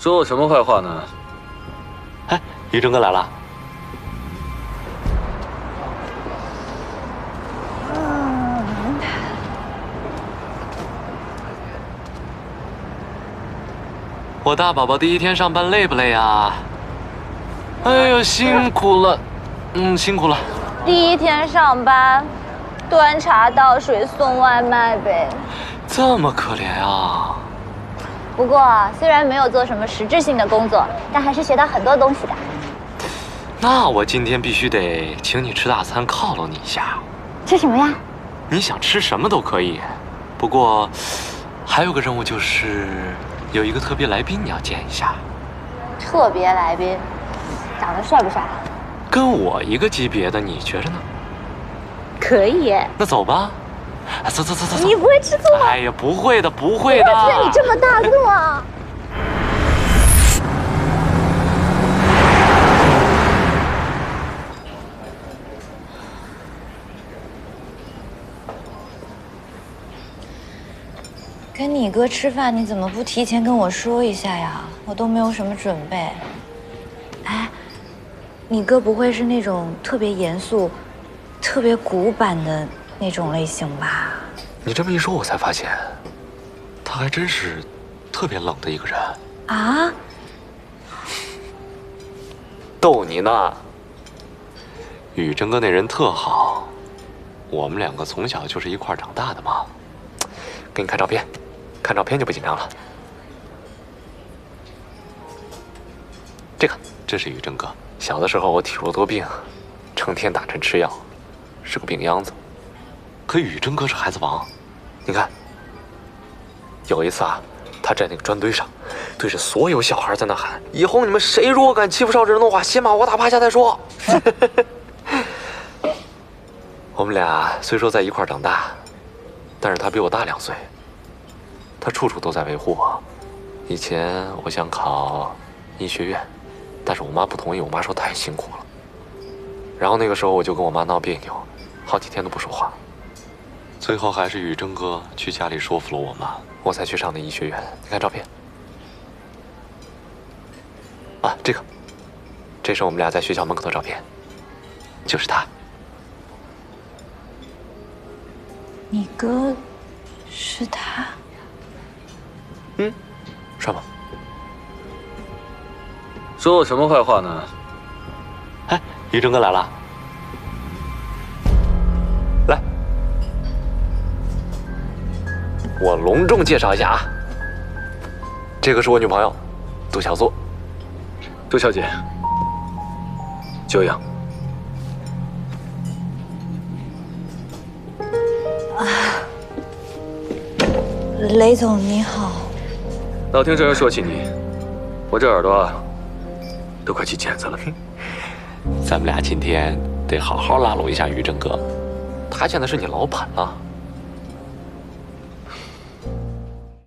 说我什么坏话呢？哎，于正哥来了。我大宝宝第一天上班累不累呀？哎呦，辛苦了，辛苦了。第一天上班，端茶倒水送外卖呗。这么可怜啊！不过虽然没有做什么实质性的工作，但还是学到很多东西的。那我今天必须得请你吃大餐，犒劳你一下。吃什么呀？你想吃什么都可以，不过还有个任务，就是有一个特别来宾你要见一下。特别来宾，长得帅不帅？跟我一个级别的，你觉着呢？可以耶。那走吧，走。你不会吃醋吗？哎呀，不会的，不会的。我劝你这么大度啊！跟你哥吃饭，你怎么不提前跟我说一下呀？我都没有什么准备。哎，你哥不会是那种特别严肃、特别古板的那种类型吧？你这么一说，我才发现，他还真是特别冷的一个人啊！逗你呢。宇真哥那人特好，我们两个从小就是一块长大的嘛。给你看照片，看照片就不紧张了。这是宇真哥。小的时候我体弱多病，成天打针吃药，是个病秧子。可宇真哥是孩子王，你看，有一次啊，他在那个砖堆上，对着所有小孩在那喊：“以后你们谁如果敢欺负少智的话，先把我打趴下再说。”我们俩虽说在一块长大，但是他比我大2岁，他处处都在维护我。以前我想考医学院，但是我妈不同意，我妈说太辛苦了。然后那个时候我就跟我妈闹别扭，好几天都不说话。最后还是宇真哥去家里说服了我妈，我才去上的医学院。你看照片。啊，这是我们俩在学校门口的照片，就是他。你哥是他？帅吗？说我什么坏话呢？哎，宇真哥来了。来，我隆重介绍一下啊，这个是我女朋友，杜小作。杜小姐，久仰。雷总你好。老听这人说起你，我这耳朵啊，都快起茧子了。咱们俩今天得好好拉拢一下宇真哥，他现在是你老板了。